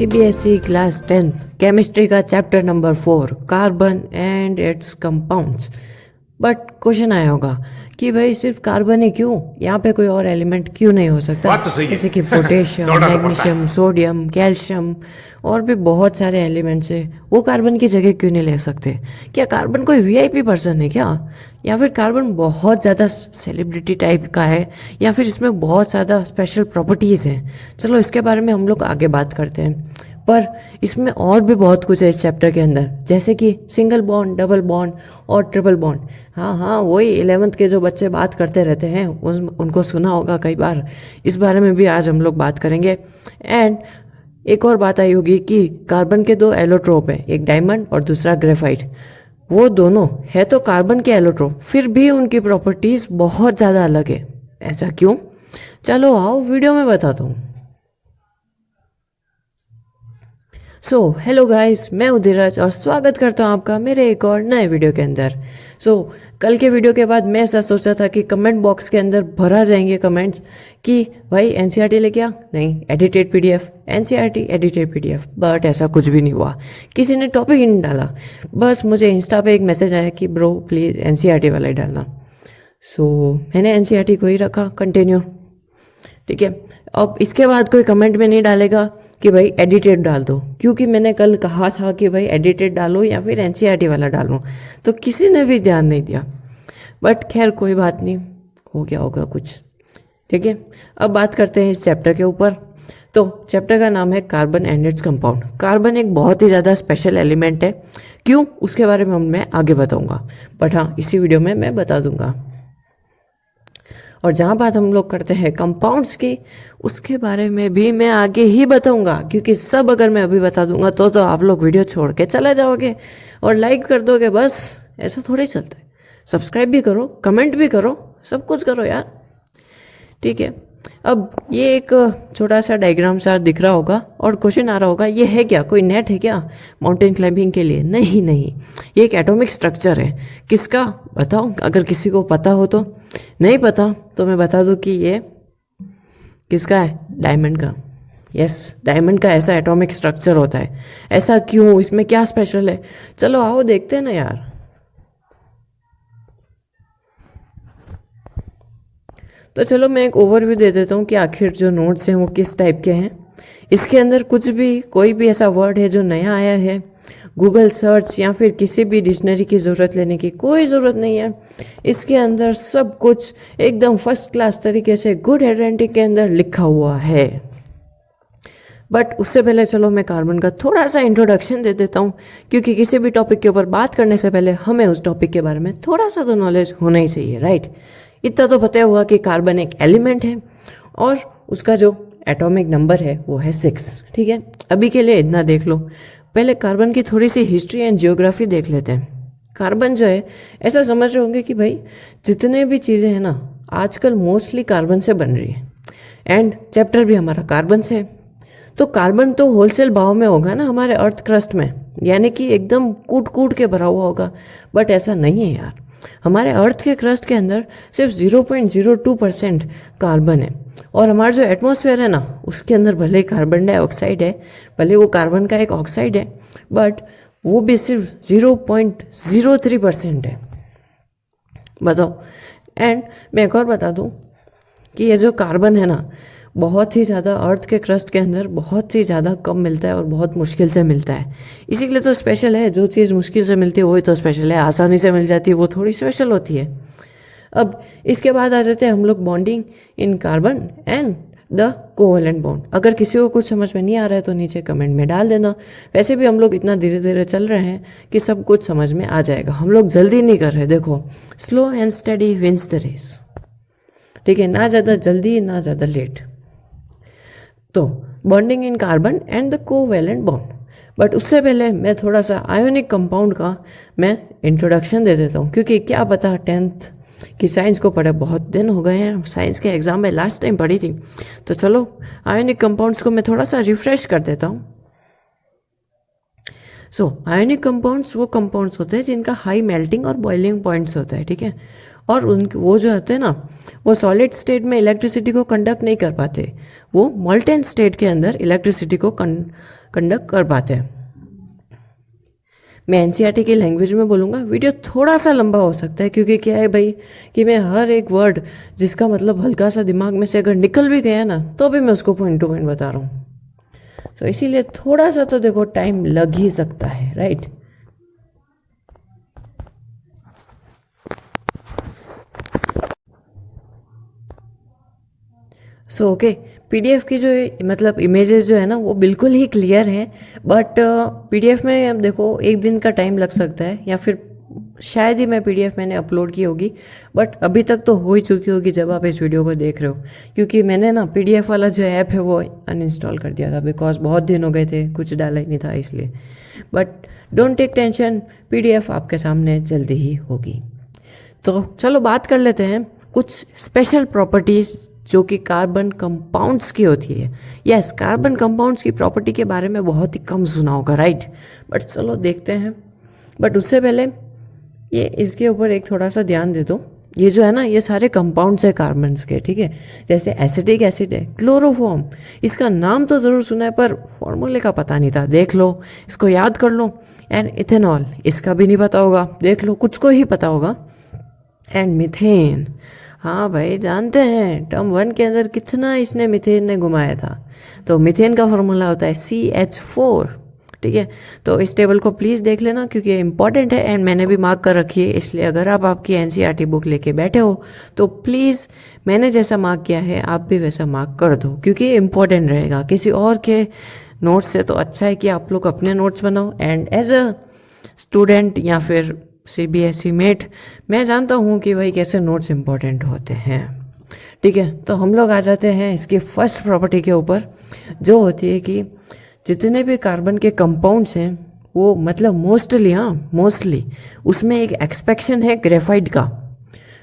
CBSE class 10th chemistry का chapter number 4 carbon and it's compounds. But question आया होगा कि भाई सिर्फ कार्बन ही क्यों, यहाँ पे कोई और एलिमेंट क्यों नहीं हो सकता? बात तो सही है। जैसे कि पोटेशियम, दौड़ना तो पड़ता मैग्नीशियम, सोडियम, कैल्शियम और भी बहुत सारे एलिमेंट्स है, वो कार्बन की जगह क्यों नहीं ले सकते? क्या कार्बन कोई वीआईपी पर्सन है क्या? या फिर कार्बन बहुत ज़्यादा सेलिब्रिटी टाइप का है, या फिर इसमें बहुत ज़्यादा स्पेशल प्रॉपर्टीज़ हैं? चलो इसके बारे में हम लोग आगे बात करते हैं। पर इसमें और भी बहुत कुछ है इस चैप्टर के अंदर, जैसे कि सिंगल बॉन्ड, डबल बॉन्ड और ट्रिपल बॉन्ड। हाँ, वही 11th के जो बच्चे बात करते रहते हैं उनको सुना होगा कई बार। इस बारे में भी आज हम लोग बात करेंगे। एंड एक और बात आई होगी कि कार्बन के दो एलोट्रोप हैं, एक डायमंड और दूसरा ग्रेफाइट। वो दोनों है तो कार्बन के एलोट्रोप, फिर भी उनकी प्रॉपर्टीज़ बहुत ज़्यादा अलग है। ऐसा क्यों? चलो आओ वीडियो में बताता हूँ। हेलो गाइस, मैं उदिराज और स्वागत करता हूँ आपका मेरे एक और नए वीडियो के अंदर। कल के वीडियो के बाद मैं ऐसा सोचा था कि कमेंट बॉक्स के अंदर भरा जाएंगे कमेंट्स कि भाई एनसीईआरटी लेके आ, नहीं edited PDF, NCERT edited PDF. But ऐसा कुछ भी नहीं हुआ, किसी ने टॉपिक ही नहीं डाला। बस मुझे इंस्टा पे एक मैसेज आया कि ब्रो प्लीज़ एनसीईआरटी वाला ही डालना। मैंने एनसीईआरटी को ही रखा कंटिन्यू। ठीक है, अब इसके बाद कोई कमेंट में नहीं डालेगा कि भाई एडिटेड डाल दो, क्योंकि मैंने कल कहा था कि भाई एडिटेड डालो या फिर एनसीईआरटी वाला डालो, तो किसी ने भी ध्यान नहीं दिया। बट खैर कोई बात नहीं, हो गया होगा कुछ। ठीक है, अब बात करते हैं इस चैप्टर के ऊपर। तो चैप्टर का नाम है carbon and its compound. Carbon एक बहुत ही ज़्यादा स्पेशल एलिमेंट है, क्यों उसके बारे में मैं आगे बताऊंगा, बट हाँ इसी वीडियो में मैं बता दूंगा। और जहाँ बात हम लोग करते हैं कंपाउंड्स की, उसके बारे में भी मैं आगे ही बताऊंगा, क्योंकि सब अगर मैं अभी बता दूंगा तो आप लोग वीडियो छोड़ के चले जाओगे और लाइक कर दोगे, बस ऐसा थोड़ी चलता है। सब्सक्राइब भी करो, कमेंट भी करो, सब कुछ करो यार। ठीक है, अब ये एक छोटा सा डायग्राम सा दिख रहा होगा और क्वेश्चन आ रहा होगा ये है क्या, कोई नेट है क्या माउंटेन क्लाइंबिंग के लिए? नहीं, ये एक एटॉमिक स्ट्रक्चर है। किसका बताओ, अगर किसी को पता हो तो। नहीं पता तो मैं बता दूं कि ये किसका है, डायमंड का। यस, डायमंड का ऐसा एटॉमिक स्ट्रक्चर होता है। ऐसा क्यों, इसमें क्या स्पेशल है? चलो आओ देखते हैं ना यार। तो चलो मैं एक ओवरव्यू दे देता हूँ कि आखिर जो नोट्स हैं वो किस टाइप के हैं। इसके अंदर कुछ भी कोई भी ऐसा वर्ड है जो नया आया है, गूगल सर्च या फिर किसी भी डिक्शनरी की ज़रूरत लेने की कोई ज़रूरत नहीं है। इसके अंदर सब कुछ एकदम फर्स्ट क्लास तरीके से गुड हैंडराइटिंग के अंदर लिखा हुआ है। बट उससे पहले चलो मैं कार्बन का थोड़ा सा इंट्रोडक्शन दे देता हूँ, क्योंकि किसी भी टॉपिक के ऊपर बात करने से पहले हमें उस टॉपिक के बारे में थोड़ा सा तो नॉलेज होना ही चाहिए, राइट? इतना तो पता हुआ कि कार्बन एक एलिमेंट है और उसका जो एटॉमिक नंबर है वो है 6। ठीक है, अभी के लिए इतना देख लो। पहले कार्बन की थोड़ी सी हिस्ट्री एंड जियोग्राफी देख लेते हैं। कार्बन जो है, ऐसा समझ रहे होंगे कि भाई जितने भी चीज़ें हैं ना आजकल मोस्टली कार्बन से बन रही है, एंड चैप्टर भी हमारा कार्बन से है। तो कार्बन तो होलसेल भाव में होगा ना हमारे अर्थ क्रस्ट में, यानी कि एकदम कूट कूट के भरा हुआ होगा। बट ऐसा नहीं है यार, हमारे अर्थ के क्रस्ट के अंदर सिर्फ 0.02% कार्बन है। और हमारा जो एटमॉस्फेयर है ना उसके अंदर भले ही कार्बन डाइऑक्साइड है, भले वो कार्बन का एक ऑक्साइड है, बट वो भी सिर्फ 0.03% है। बताओ। एंड मैं एक और बता दूं कि ये जो कार्बन है ना बहुत ही ज़्यादा अर्थ के क्रस्ट के अंदर बहुत ही ज़्यादा कम मिलता है और बहुत मुश्किल से मिलता है। इसी के लिए तो स्पेशल है। जो चीज़ मुश्किल से मिलती है वही तो स्पेशल है, आसानी से मिल जाती है वो थोड़ी स्पेशल होती है। अब इसके बाद आ जाते हैं हम लोग bonding in carbon and the covalent bond. अगर किसी को कुछ समझ में नहीं आ रहा है तो नीचे कमेंट में डाल देना। वैसे भी हम लोग इतना धीरे धीरे चल रहे हैं कि सब कुछ समझ में आ जाएगा। हम लोग जल्दी नहीं कर रहे, देखो slow and steady wins the race. ठीक है, ना ज़्यादा जल्दी ना ज़्यादा लेट। तो bonding in carbon and the covalent bond. But उससे पहले मैं थोड़ा सा आयोनिक कंपाउंड का मैं इंट्रोडक्शन दे देता हूँ, क्योंकि क्या पता 10th की साइंस को पढ़े बहुत दिन हो गए हैं, साइंस के एग्ज़ाम में लास्ट टाइम पढ़ी थी। तो चलो आयोनिक कंपाउंड्स को मैं थोड़ा सा रिफ्रेश कर देता हूँ। आयोनिक कंपाउंड्स वो कंपाउंड्स होते हैं जिनका हाई मेल्टिंग और बॉइलिंग पॉइंट्स होता है। ठीक है, और उनके वो जो होते हैं ना, वो सॉलिड स्टेट में इलेक्ट्रिसिटी को कंडक्ट नहीं कर पाते, वो मोल्टेन स्टेट के अंदर इलेक्ट्रिसिटी को कंडक्ट कर पाते हैं। मैं एनसीईआरटी की लैंग्वेज में बोलूँगा, वीडियो थोड़ा सा लंबा हो सकता है क्योंकि क्या है भाई कि मैं हर एक वर्ड जिसका मतलब हल्का सा दिमाग में से अगर निकल भी गया ना तो भी मैं उसको पॉइंट टू पॉइंट बता रहा हूँ। तो इसीलिए थोड़ा सा तो देखो टाइम लग ही सकता है, राइट। सो ओके, पीडीएफ की जो मतलब इमेजेस जो है ना वो बिल्कुल ही क्लियर है, बट पीडीएफ में अब देखो एक दिन का टाइम लग सकता है, या फिर शायद ही मैं पीडीएफ मैंने अपलोड की होगी, बट अभी तक तो हो ही चुकी होगी जब आप इस वीडियो को देख रहे हो, क्योंकि मैंने ना पीडीएफ वाला जो ऐप है वो अनइंस्टॉल कर दिया था, बिकॉज बहुत दिन हो गए थे, कुछ डाला ही नहीं था इसलिए। But don't take tension, PDF आपके सामने जल्दी ही होगी। तो चलो बात कर लेते हैं कुछ स्पेशल प्रॉपर्टीज़ जो कि कार्बन कंपाउंड्स की होती है। यस, कार्बन कंपाउंड्स की प्रॉपर्टी के बारे में बहुत ही कम सुना होगा, राइट। बट चलो देखते हैं। बट उससे पहले ये इसके ऊपर एक थोड़ा सा ध्यान दे दो, ये जो है ना ये सारे कंपाउंड्स है कार्बन्स के, ठीक है। जैसे एसिटिक एसिड है, क्लोरोफॉर्म, इसका नाम तो ज़रूर सुना है पर फॉर्मूले का पता नहीं था, देख लो, इसको याद कर लो। एंड इथेनॉल, इसका भी नहीं पता होगा, देख लो, कुछ को ही पता होगा। एंड मीथेन, हाँ भाई जानते हैं टर्म 1 के अंदर कितना इसने मीथेन ने घुमाया था। तो मीथेन का फॉर्मूला होता है CH4, ठीक है। तो इस टेबल को प्लीज़ देख लेना क्योंकि ये इंपॉर्टेंट है एंड मैंने भी मार्क कर रखी है, इसलिए अगर आप आपकी एनसीईआरटी बुक लेके बैठे हो तो प्लीज़ मैंने जैसा मार्क किया है आप भी वैसा मार्क कर दो, क्योंकि ये इंपॉर्टेंट रहेगा। किसी और के नोट्स से तो अच्छा है कि आप लोग अपने नोट्स बनाओ। एंड एज अ स्टूडेंट या फिर CBSE मेट, मैं जानता हूँ कि भाई कैसे नोट्स इंपॉर्टेंट होते हैं, ठीक है। तो हम लोग आ जाते हैं इसकी फर्स्ट प्रॉपर्टी के ऊपर, जो होती है कि जितने भी कार्बन के कंपाउंड्स हैं वो मतलब मोस्टली उसमें एक एक्सपेक्शन है ग्रेफाइट का।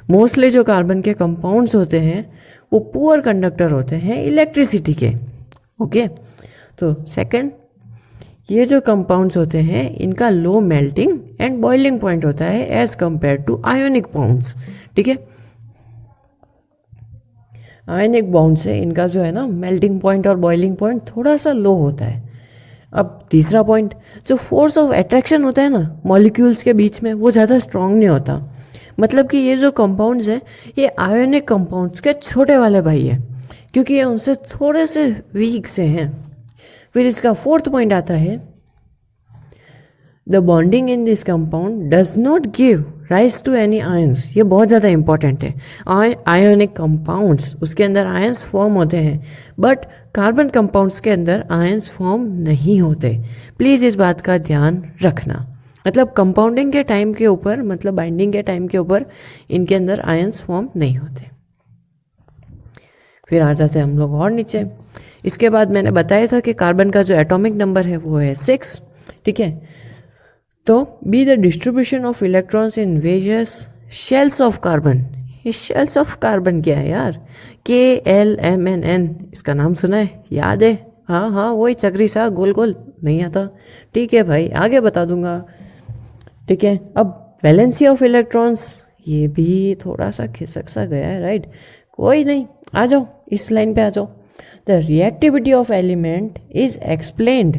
मोस्टली जो कार्बन के कंपाउंड्स होते हैं वो पुअर कंडक्टर होते हैं इलेक्ट्रिसिटी के, ओके। तो सेकंड, ये जो कंपाउंड्स होते हैं इनका low melting and boiling point होता है as compare to ionic bonds, ठीक है। आयोनिक बॉन्ड से इनका जो है ना मेल्टिंग पॉइंट और बॉइलिंग पॉइंट थोड़ा सा लो होता है। अब तीसरा पॉइंट, जो फोर्स ऑफ अट्रैक्शन होता है ना मॉलिक्यूल्स के बीच में, वो ज़्यादा स्ट्रांग नहीं होता। मतलब कि ये जो कंपाउंड्स हैं ये आयोनिक कंपाउंड्स के छोटे वाले भाई हैं, क्योंकि ये उनसे थोड़े से वीक से हैं। फिर इसका फोर्थ पॉइंट आता है, the bonding in this compound does not give rise to any ions. ये बहुत ज़्यादा इंपॉर्टेंट है। आयोनिक कंपाउंड्स उसके अंदर आयंस फॉर्म होते हैं, बट कार्बन कंपाउंड्स के अंदर आयंस फॉर्म नहीं होते। प्लीज़ इस बात का ध्यान रखना। मतलब कंपाउंडिंग के टाइम के ऊपर, मतलब बाइंडिंग के टाइम के ऊपर इनके अंदर आयंस फॉर्म नहीं होते। फिर आ जाते हैं हम लोग और नीचे। इसके बाद मैंने बताया था कि कार्बन का जो एटॉमिक नंबर है वो है 6, ठीक है। तो be the distribution of electrons in various shells of carbon. ये शेल्स ऑफ कार्बन क्या है यार? KLMNN, इसका नाम सुना है, याद है? हाँ वही चक्री सा गोल गोल, नहीं आता? ठीक है भाई, आगे बता दूंगा, ठीक है। अब वैलेंसी ऑफ इलेक्ट्रॉन्स, ये भी थोड़ा सा खिसक सा गया है, राइट। कोई नहीं, आ जाओ इस लाइन पे आ जाओ। The reactivity of element is explained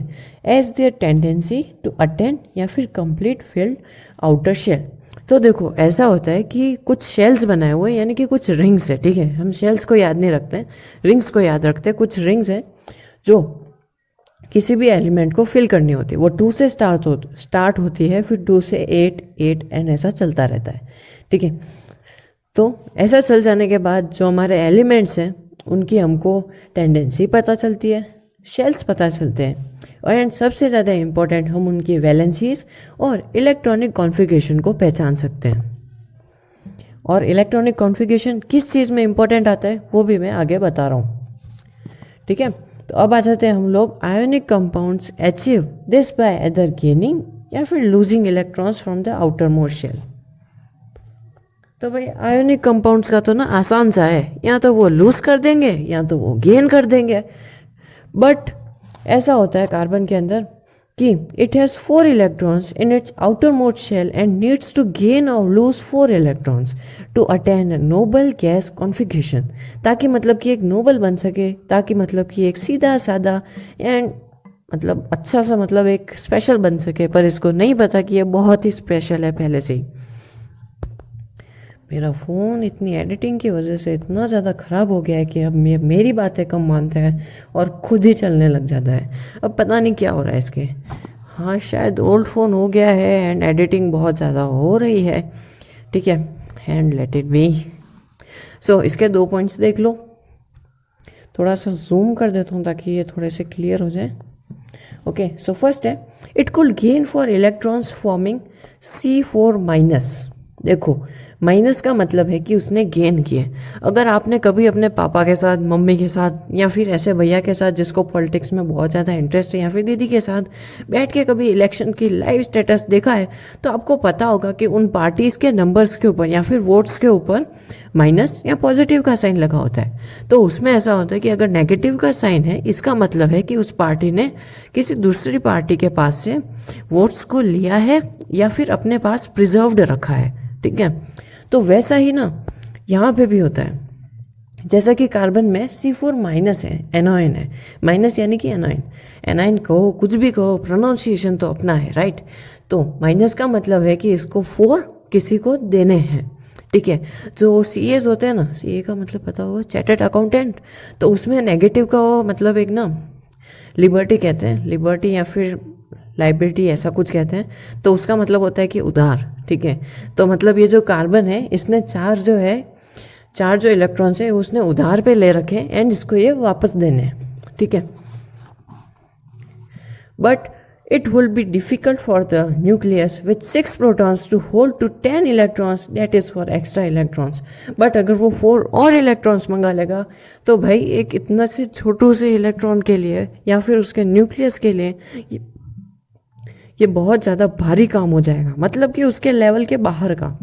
as their tendency to attain या फिर complete filled outer shell। तो देखो ऐसा होता है कि कुछ शेल्स बनाए हुए, यानी कि कुछ रिंग्स है, ठीक है। हम शेल्स को याद नहीं रखते हैं, रिंग्स को याद रखते हैं। कुछ रिंग्स हैं जो किसी भी एलिमेंट को फिल करनी होती है। वो 2 से स्टार्ट होती है, फिर 2 से 8 एंड ऐसा चलता रहता है, ठीक है। तो ऐसा चल जाने के बाद जो हमारे एलिमेंट्स हैं उनकी हमको टेंडेंसी पता चलती है, शेल्स पता चलते हैं, और एंड सबसे ज़्यादा इम्पोर्टेंट हम उनकी वैलेंसीज और इलेक्ट्रॉनिक कॉन्फ़िगरेशन को पहचान सकते हैं। और इलेक्ट्रॉनिक कॉन्फ़िगरेशन किस चीज़ में इम्पोर्टेंट आता है वो भी मैं आगे बता रहा हूँ, ठीक है। तो अब आ जाते हैं हम लोग ionic compounds achieve this by either gaining या फिर losing electrons from the outer most shell. तो भाई आयोनिक कंपाउंड्स का तो ना आसान सा है, या तो वो लूज कर देंगे या तो वो गेन कर देंगे। बट ऐसा होता है कार्बन के अंदर कि it has 4 electrons in its outer most shell and needs to gain or lose 4 electrons to attain noble gas configuration, ताकि मतलब कि एक नोबल बन सके, ताकि मतलब कि एक सीधा सादा एंड मतलब अच्छा सा मतलब एक स्पेशल बन सके। पर इसको नहीं पता कि ये बहुत ही स्पेशल है पहले से ही। मेरा फ़ोन इतनी एडिटिंग की वजह से इतना ज़्यादा ख़राब हो गया है कि अब मेरी बातें कम मानता है और खुद ही चलने लग जाता है। अब पता नहीं क्या हो रहा है इसके। हाँ, शायद ओल्ड फ़ोन हो गया है एंड एडिटिंग बहुत ज़्यादा हो रही है। ठीक है, एंड लेट इट बी। सो इसके 2 पॉइंट्स देख लो। थोड़ा सा जूम कर देता हूँ ताकि ये थोड़े से क्लियर हो जाए। ओके, सो फर्स्ट है इट कुल gain for electrons forming C4 minus. देखो, माइनस का मतलब है कि उसने गेन किए। अगर आपने कभी अपने पापा के साथ, मम्मी के साथ या फिर ऐसे भैया के साथ जिसको पॉलिटिक्स में बहुत ज़्यादा इंटरेस्ट है, या फिर दीदी के साथ बैठ के कभी इलेक्शन की लाइव स्टेटस देखा है, तो आपको पता होगा कि उन पार्टीज़ के नंबर्स के ऊपर या फिर वोट्स के ऊपर माइनस या पॉजिटिव का साइन लगा होता है। तो उसमें ऐसा होता है कि अगर नेगेटिव का साइन है, इसका मतलब है कि उस पार्टी ने किसी दूसरी पार्टी के पास से वोट्स को लिया है या फिर अपने पास प्रिजर्व्ड रखा है। ठीक है, तो वैसा ही ना यहाँ पे भी होता है। जैसा कि कार्बन में C4 माइनस है, एनोइन है। माइनस यानी कि एनोइन, एनाइन कहो कुछ भी कहो, प्रोनाउंसिएशन तो अपना है, राइट। तो माइनस का मतलब है कि इसको 4 किसी को देने हैं। ठीक है, जो CAs होते हैं ना, CA का मतलब पता होगा, चार्टर्ड अकाउंटेंट, तो उसमें नेगेटिव का वो मतलब एक ना लिबर्टी कहते हैं, लिबर्टी या फिर लाइबिलिटी ऐसा कुछ कहते हैं। तो उसका मतलब होता है कि उधार। ठीक है, तो मतलब ये जो कार्बन है इसने 4 जो इलेक्ट्रॉन्स है उसने उधार पे ले रखे एंड इसको ये वापस देने। ठीक है, but it will be difficult for the nucleus with 6 protons to hold to 10 electrons, that is for extra electrons. but अगर वो 4 और इलेक्ट्रॉन्स मंगा लेगा तो भाई एक इतना से छोटू से इलेक्ट्रॉन के लिए या फिर उसके न्यूक्लियस के लिए ये बहुत ज़्यादा भारी काम हो जाएगा, मतलब कि उसके लेवल के बाहर का।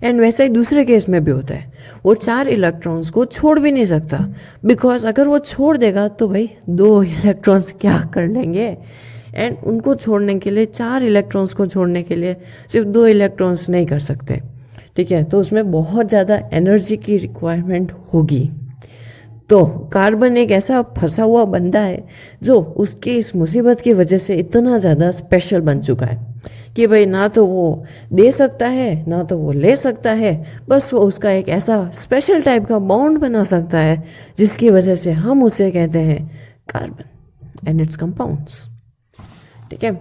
एंड वैसा ही दूसरे केस में भी होता है, वो 4 इलेक्ट्रॉन्स को छोड़ भी नहीं सकता, बिकॉज अगर वो छोड़ देगा तो भाई 2 इलेक्ट्रॉन्स क्या कर लेंगे। एंड उनको छोड़ने के लिए 4 इलेक्ट्रॉन्स को छोड़ने के लिए सिर्फ 2 इलेक्ट्रॉन्स नहीं कर सकते। ठीक है, तो उसमें बहुत ज़्यादा एनर्जी की रिक्वायरमेंट होगी। तो कार्बन एक ऐसा फंसा हुआ बंदा है जो उसकी इस मुसीबत की वजह से इतना ज़्यादा स्पेशल बन चुका है कि भाई ना तो वो दे सकता है ना तो वो ले सकता है, बस वो उसका एक ऐसा स्पेशल टाइप का बॉन्ड बना सकता है जिसकी वजह से हम उसे कहते हैं कार्बन एंड इट्स कंपाउंड्स। ठीक है,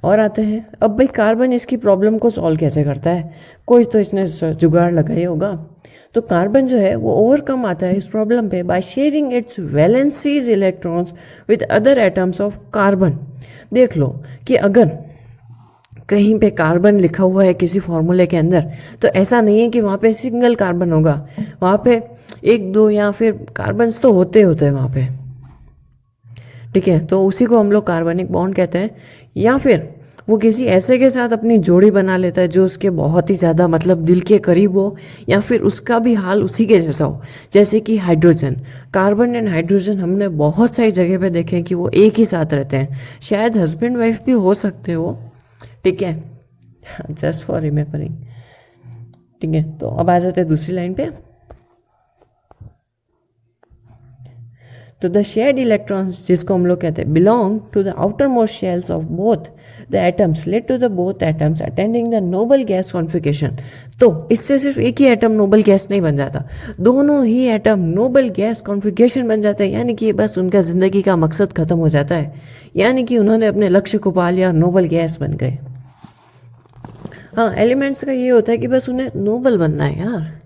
और आते हैं अब भाई कार्बन इसकी प्रॉब्लम को सॉल्व कैसे करता है। कोई तो इसने जुगाड़ लगाई होगा। तो कार्बन जो है वो ओवरकम आता है इस प्रॉब्लम पे by sharing it's valencies electrons with other atoms of carbon. देख लो कि अगर कहीं पे कार्बन लिखा हुआ है किसी फॉर्मूले के अंदर, तो ऐसा नहीं है कि वहाँ पे सिंगल कार्बन होगा, वहाँ पे 1-2 या फिर कार्बन्स तो होते हैं वहाँ पे। ठीक है, तो उसी को हम लोग कार्बनिक बॉन्ड कहते हैं। या फिर वो किसी ऐसे के साथ अपनी जोड़ी बना लेता है जो उसके बहुत ही ज़्यादा मतलब दिल के करीब हो, या फिर उसका भी हाल उसी के जैसा हो, जैसे कि हाइड्रोजन। कार्बन एंड हाइड्रोजन हमने बहुत सारी जगह पे देखे हैं कि वो एक ही साथ रहते हैं, शायद हस्बैंड वाइफ भी हो सकते हो। ठीक है, जस्ट फॉर रिमेम्बरिंग। ठीक है, तो अब आ जाते हैं दूसरी लाइन पे। तो द शेयर्ड इलेक्ट्रॉन्स, जिसको हम लोग कहते हैं, belong to the outer most shells of both the atoms, led to the both atoms attending the noble gas configuration. तो इससे सिर्फ एक ही एटम नोबल गैस नहीं बन जाता, दोनों ही एटम नोबल गैस कॉन्फिगरेशन बन जाते हैं। यानी कि बस उनका ज़िंदगी का मकसद ख़त्म हो जाता है, यानी कि उन्होंने अपने लक्ष्य को पा लिया, नोबल गैस बन गए। हाँ, एलिमेंट्स का ये होता है कि बस उन्हें नोबल बनना है यार।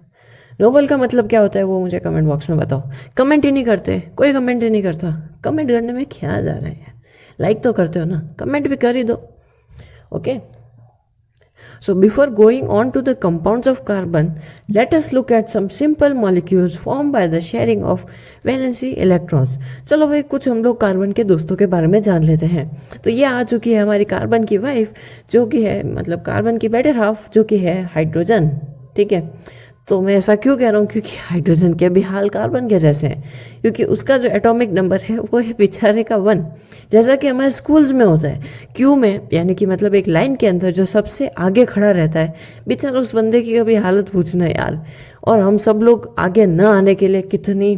नोबल का मतलब क्या होता है वो मुझे कमेंट बॉक्स में बताओ। कमेंट ही नहीं करते, कोई कमेंट ही नहीं करता। कमेंट करने में क्या जा रहा है यार, लाइक तो करते हो ना, कमेंट भी कर ही दो। Okay, so before going on to the compounds of carbon, let us look at some simple molecules form by the sharing of valency electrons. चलो भाई कुछ हम लोग कार्बन के दोस्तों के बारे में जान लेते हैं। तो ये आ चुकी है हमारी कार्बन की वाइफ, जो कि है मतलब कार्बन की बेटर हाफ, जो कि है हाइड्रोजन। ठीक है, तो मैं ऐसा क्यों कह रहा हूँ, क्योंकि हाइड्रोजन के भी हाल कार्बन के जैसे हैं, क्योंकि उसका जो एटॉमिक नंबर है वो है बेचारे का 1, जैसा कि हमारे स्कूल्स में होता है क्यू में, यानी कि मतलब एक लाइन के अंदर जो सबसे आगे खड़ा रहता है, बेचारा उस बंदे की कभी हालत पूछना यार। और हम सब लोग आगे न आने के लिए कितनी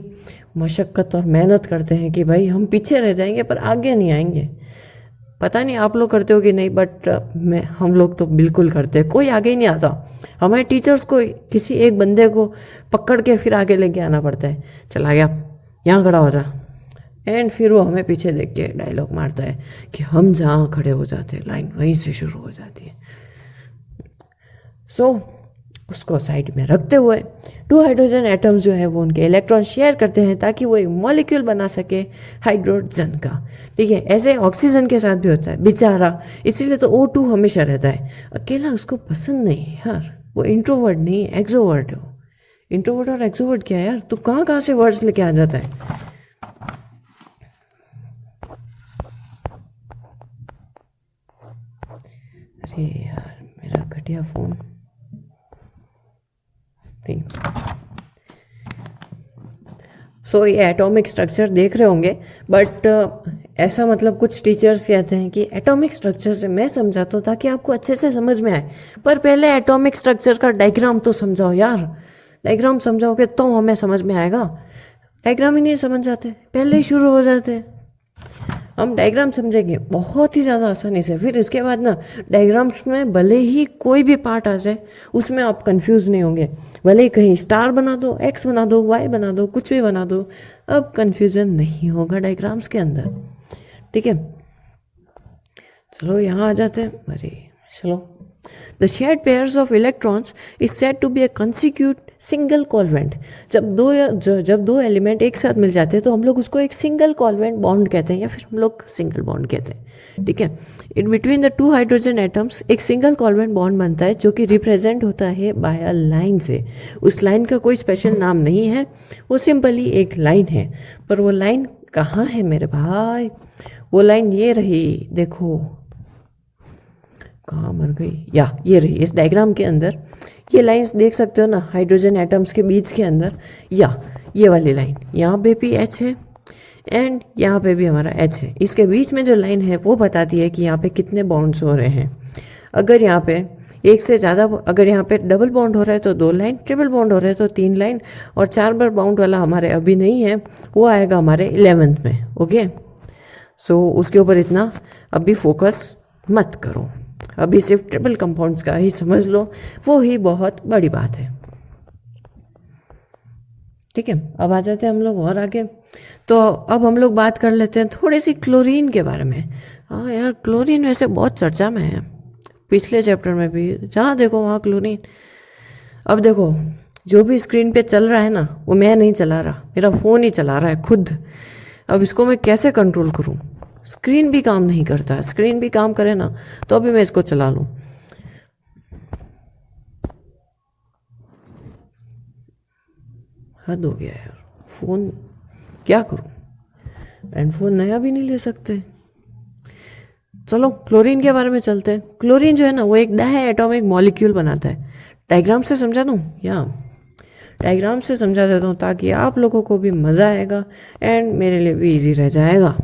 मशक्क़त और मेहनत करते हैं कि भाई हम पीछे रह जाएंगे पर आगे नहीं आएंगे। पता नहीं आप लोग करते हो कि नहीं, बट हम लोग तो बिल्कुल करते हैं, कोई आगे ही नहीं आता। हमारे टीचर्स को किसी एक बंदे को पकड़ के फिर आगे लेके आना पड़ता है, चला गया यहाँ खड़ा हो जा, एंड फिर वो हमें पीछे देख के डायलॉग मारता है कि हम जहाँ खड़े हो जाते हैं लाइन वहीं से शुरू हो जाती है। सो उसको साइड में रखते हुए 2 हाइड्रोजन एटम्स जो है वो उनके इलेक्ट्रॉन शेयर करते हैं ताकि वो एक मॉलिक्यूल बना सके हाइड्रोजन का। ठीक है, ऐसे ऑक्सीजन के साथ भी होता है बेचारा, इसीलिए तो O2 हमेशा रहता है। अकेला उसको पसंद नहीं है यार, वो इंट्रोवर्ट नहीं एक्सोवर्ट है। इंट्रोवर्ट और एक्सोवर्ट क्या है यार, तू कहाँ कहाँ से वर्ड्स लेके आ जाता है। अरे यार मेरा घटिया फोन। सो ये एटॉमिक स्ट्रक्चर देख रहे होंगे, बट ऐसा मतलब कुछ टीचर्स कहते हैं कि एटॉमिक स्ट्रक्चर से मैं समझाता हूँ ताकि आपको अच्छे से समझ में आए, पर पहले एटॉमिक स्ट्रक्चर का डायग्राम तो समझाओ यार। डायग्राम समझाओगे तो हमें समझ में आएगा, डायग्राम ही नहीं समझ जाते पहले ही शुरू हो जाते हैं। हम डायग्राम समझेंगे बहुत ही ज़्यादा आसानी से, फिर इसके बाद ना डायग्राम्स में भले ही कोई भी पार्ट आ जाए उसमें आप कंफ्यूज नहीं होंगे, भले ही कहीं स्टार बना दो, एक्स बना दो, वाई बना दो, कुछ भी बना दो, अब कंफ्यूजन नहीं होगा डायग्राम्स के अंदर। ठीक है, चलो यहाँ आ जाते हैं। अरे चलो, the shared pairs of electrons is said to be a constitute single covalent. जब दो एलिमेंट एक साथ मिल जाते हैं तो हम लोग उसको एक सिंगल कॉल्वेंट बॉन्ड कहते हैं, या फिर हम लोग सिंगल बॉन्ड कहते हैं। ठीक है, in between the 2 hydrogen atoms एक सिंगल कॉल्वेंट बॉन्ड बनता है जो कि रिप्रेजेंट होता है बाय अ लाइन से। उस लाइन का कोई स्पेशल नाम नहीं है, वो सिंपली एक लाइन है। पर वो लाइन कहाँ है मेरे भाई, वो लाइन ये रही, देखो कहाँ मर गई, या ये रही इस डायग्राम के अंदर। ये लाइंस देख सकते हो ना हाइड्रोजन एटम्स के बीच के अंदर, या ये वाली लाइन यहाँ पे भी H है एंड यहाँ पे भी हमारा H है। इसके बीच में जो लाइन है वो बताती है कि यहाँ पे कितने बॉन्ड्स हो रहे हैं। अगर यहाँ पे एक से ज़्यादा, अगर यहाँ पे डबल बॉन्ड हो रहा है तो 2 लाइन, ट्रिपल बॉन्ड हो रहा है तो 3 लाइन, और 4 बार बाउंड वाला हमारे अभी नहीं है, वो आएगा हमारे 11th में। ओके, सो उसके ऊपर इतना अभी फोकस मत करो, अभी सिर्फ ट्रिपल कंपाउंड्स का ही समझ लो, वो ही बहुत बड़ी बात है। ठीक है, अब आ जाते हैं हम लोग और आगे। तो अब हम लोग बात कर लेते हैं थोड़ी सी क्लोरीन के बारे में। हाँ यार, क्लोरीन वैसे बहुत चर्चा में है, पिछले चैप्टर में भी जहाँ देखो वहाँ क्लोरीन। अब देखो जो भी स्क्रीन पे चल रहा है ना वो मैं नहीं चला रहा, मेरा फ़ोन ही चला रहा है खुद। अब इसको मैं कैसे कंट्रोल करूँ, स्क्रीन भी काम नहीं करता, स्क्रीन भी काम करे ना तो अभी मैं इसको चला लूँ। हद हो गया यार, फ़ोन क्या करूँ, एंड फ़ोन नया भी नहीं ले सकते। चलो क्लोरीन के बारे में चलते हैं। क्लोरीन जो है ना वो एक डाई एटॉमिक मॉलिक्यूल बनाता है। डायग्राम से समझा दूँ, या डायग्राम से समझा देता हूँ ताकि आप लोगों को भी मज़ा आएगा एंड मेरे लिए भी इजी रह जाएगा।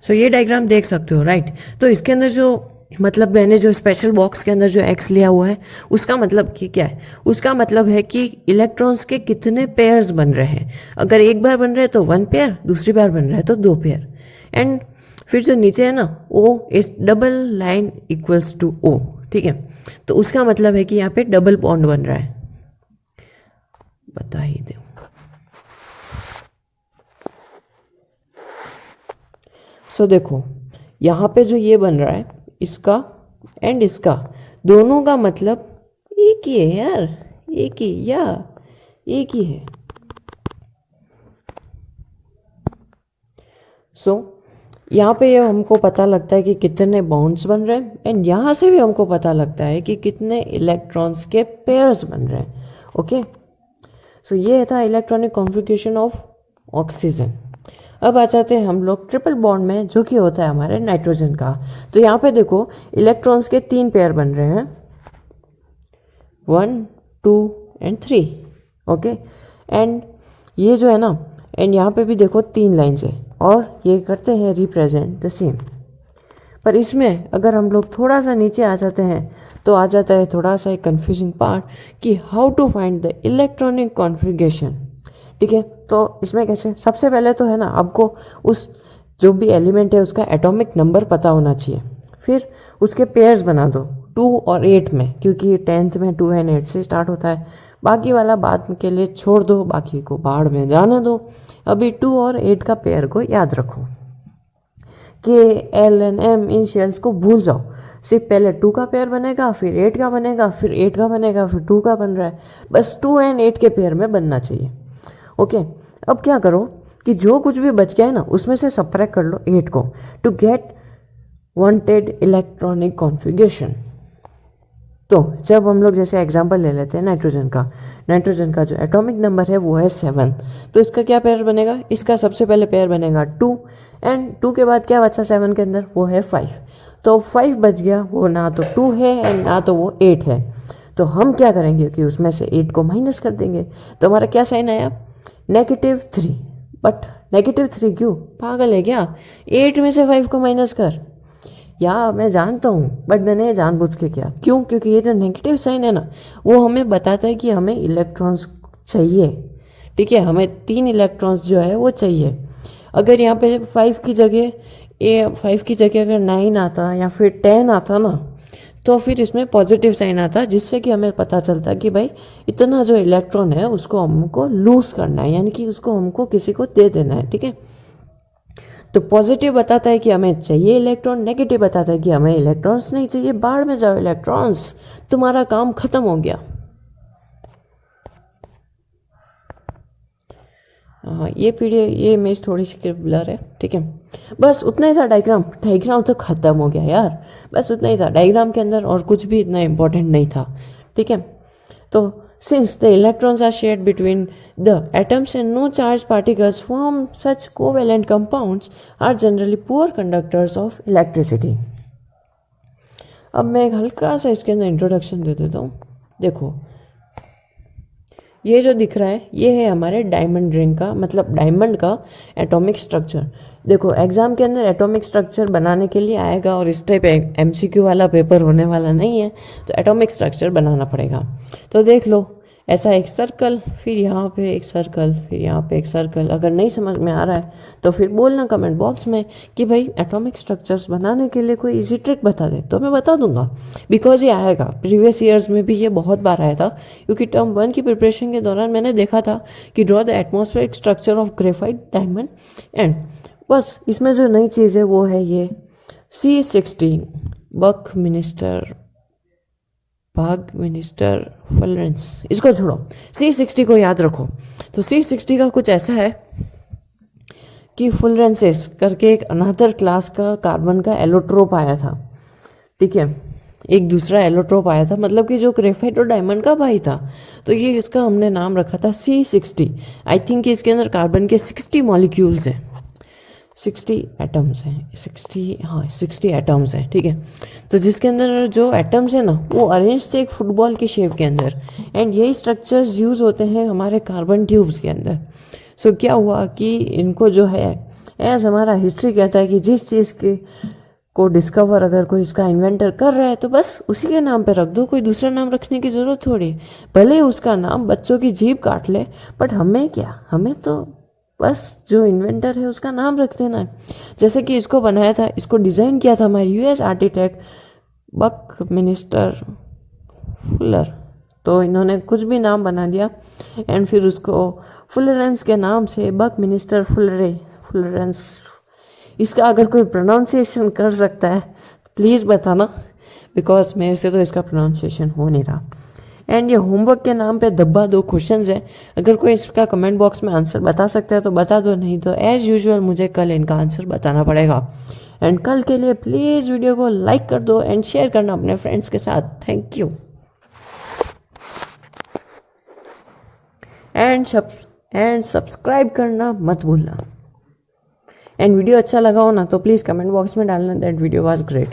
सो ये डायग्राम देख सकते हो, राइट। तो इसके अंदर जो मतलब मैंने जो स्पेशल बॉक्स के अंदर जो एक्स लिया हुआ है उसका मतलब कि क्या है, उसका मतलब है कि इलेक्ट्रॉन्स के कितने पेयर्स बन रहे हैं। अगर एक बार बन रहे हैं तो 1 पेयर, दूसरी बार बन रहा है तो 2 पेयर, एंड फिर जो नीचे है ना O इस double line equals to O। ठीक है, तो उसका मतलब है कि यहाँ पे डबल बॉन्ड बन रहा है, बता ही दो। सो देखो यहाँ पे जो ये बन रहा है इसका एंड इसका दोनों का मतलब एक ही है यार, एक ही या एक ही है। सो यहाँ पे ये हमको पता लगता है कि कितने बॉन्ड्स बन रहे हैं, एंड यहाँ से भी हमको पता लगता है कि कितने इलेक्ट्रॉन्स के पेयर्स बन रहे हैं। ओके, सो ये था इलेक्ट्रॉनिक कॉन्फ़िगरेशन ऑफ ऑक्सीजन। अब आ जाते हैं हम लोग ट्रिपल बॉन्ड में, जो कि होता है हमारे नाइट्रोजन का। तो यहाँ पे देखो इलेक्ट्रॉन्स के 3 पेयर बन रहे हैं, 1 2 एंड 3। ओके, एंड ये जो है ना, एंड यहाँ पे भी देखो 3 लाइन्स है और ये करते हैं रिप्रेजेंट द सेम। पर इसमें अगर हम लोग थोड़ा सा नीचे आ जाते हैं तो आ जाता है थोड़ा सा एक कन्फ्यूजिंग पार्ट कि how to find the electronic configuration. ठीक है, तो इसमें कैसे, सबसे पहले तो है ना आपको उस जो भी एलिमेंट है उसका एटॉमिक नंबर पता होना चाहिए। फिर उसके पेयर्स बना दो 2 और 8 में, क्योंकि 10th में 2 एंड 8 से स्टार्ट होता है। बाकी वाला बाद के लिए छोड़ दो, बाकी को बाढ़ में जाने दो। अभी 2 और 8 का पेयर को याद रखो। के एल एंड एम इनिशियल्स को भूल जाओ, सिर्फ पहले 2 का पेयर बनेगा, फिर 8 का बनेगा, फिर 8 का बनेगा, फिर 2 का बन रहा है। बस 2 एंड 8 के पेयर में बनना चाहिए। ओके, अब क्या करो कि जो कुछ भी बच गया है ना उसमें से सबट्रैक्ट कर लो 8 को to get wanted electronic configuration. तो जब हम लोग जैसे एग्जांपल ले लेते हैं नाइट्रोजन का जो एटॉमिक नंबर है वो है 7, तो इसका क्या पेयर बनेगा, इसका सबसे पहले पेयर बनेगा 2 एंड 2 के बाद क्या बचा 7 के अंदर, वो है 5। तो 5 बच गया, वो ना तो 2 है एंड ना तो वो 8 है। तो हम क्या करेंगे कि उसमें से 8 को माइनस कर देंगे। तो हमारा क्या साइन आया, -3। बट -3 क्यों, पागल है क्या, 8 में से 5 को माइनस कर। या मैं जानता हूँ बट मैंने ये जानबूझ के किया, क्यों, क्योंकि ये जो नेगेटिव साइन है ना वो हमें बताता है कि हमें इलेक्ट्रॉन्स चाहिए। ठीक है, हमें 3 इलेक्ट्रॉन्स जो है वो चाहिए। अगर यहाँ पे 5 की जगह अगर 9 आता या फिर 10 आता ना, तो फिर इसमें पॉजिटिव साइन आता, जिससे कि हमें पता चलता कि भाई इतना जो इलेक्ट्रॉन है उसको हमको लूज करना है, यानी कि उसको हमको किसी को दे देना है। ठीक है, तो पॉजिटिव बताता है कि हमें चाहिए इलेक्ट्रॉन, नेगेटिव बताता है कि हमें इलेक्ट्रॉन्स नहीं चाहिए, बाहर में जाओ इलेक्ट्रॉन्स, तुम्हारा काम खत्म हो गया। हाँ, ये इमेज थोड़ी सी ब्लर है। ठीक है, बस उतना ही था। डायग्राम तो ख़त्म हो गया यार, बस उतना ही था डायग्राम के अंदर, और कुछ भी इतना इम्पोर्टेंट नहीं था। ठीक है, तो since the electrons are shared between the atoms and no charge particles form such covalent compounds are generally poor conductors of electricity. अब मैं एक हल्का सा इसके अंदर इंट्रोडक्शन दे देता हूँ। देखो, ये जो दिख रहा है ये है हमारे डायमंड रिंग का, मतलब डायमंड का एटॉमिक स्ट्रक्चर। देखो, एग्जाम के अंदर एटॉमिक स्ट्रक्चर बनाने के लिए आएगा और इस टाइप MCQ वाला पेपर होने वाला नहीं है, तो एटॉमिक स्ट्रक्चर बनाना पड़ेगा। तो देख लो, ऐसा एक सर्कल, फिर यहाँ पे एक सर्कल, फिर यहाँ पे एक सर्कल। अगर नहीं समझ में आ रहा है तो फिर बोलना कमेंट बॉक्स में कि भाई एटॉमिक स्ट्रक्चर्स बनाने के लिए कोई इजी ट्रिक बता दे, तो मैं बता दूंगा। बिकॉज ये आएगा, प्रीवियस ईयर्स में भी ये बहुत बार आया था, क्योंकि टर्म 1 की प्रिपरेशन के दौरान मैंने देखा था कि draw the atmospheric structure of graphite diamond and बस इसमें जो नई चीज़ है वो है ये C60 बकमिनिस्टर फुलरेंस। इसको छोड़ो, C60 को याद रखो। तो C60 का कुछ ऐसा है कि फुलरेंसिस करके एक अनदर क्लास का कार्बन का एलोट्रोप आया था। ठीक है, एक दूसरा एलोट्रोप आया था, मतलब कि जो ग्रेफाइट और डायमंड का भाई था। तो ये इसका हमने नाम रखा था C60। आई थिंक कि इसके अंदर कार्बन के 60 मॉलिक्यूल्स हैं, 60 एटम्स हैं, 60 एटम्स हैं। ठीक है, तो जिसके अंदर जो एटम्स हैं ना वो अरेंज थे एक फुटबॉल की शेप के अंदर, एंड यही स्ट्रक्चर्स यूज़ होते हैं हमारे कार्बन ट्यूब्स के अंदर। सो क्या हुआ कि इनको जो है, एज हमारा हिस्ट्री कहता है कि जिस चीज़ के को डिस्कवर अगर कोई इसका इन्वेंटर कर रहा है तो बस उसी के नाम पे रख दो, कोई दूसरा नाम रखने की ज़रूरत थोड़ी। भले ही उसका नाम बच्चों की जीभ काट ले, बट हमें क्या, हमें तो बस जो इन्वेंटर है उसका नाम रख देना है। जैसे कि इसको बनाया था, इसको डिज़ाइन किया था हमारे US आर्किटेक्ट बकमिनिस्टर फुलर। तो इन्होंने कुछ भी नाम बना दिया एंड फिर उसको फुलरेंस के नाम से बकमिनिस्टर फुलरेंस। इसका अगर कोई प्रोनाउंसिएशन कर सकता है प्लीज़ बताना, बिकॉज मेरे से तो इसका प्रोनाउंसिएशन हो नहीं रहा। एंड ये होमवर्क के नाम पे दब्बा 2 क्वेश्चंस है, अगर कोई इसका कमेंट बॉक्स में आंसर बता सकता है तो बता दो, नहीं तो एज़ यूजुअल मुझे कल इनका आंसर बताना पड़ेगा। एंड कल के लिए प्लीज़ वीडियो को लाइक कर दो एंड शेयर करना अपने फ्रेंड्स के साथ। Thank you. एंड सब्सक्राइब करना मत भूलना। एंड वीडियो अच्छा लगा हो ना तो प्लीज़ कमेंट बॉक्स में डालना दैट वीडियो वाज ग्रेट।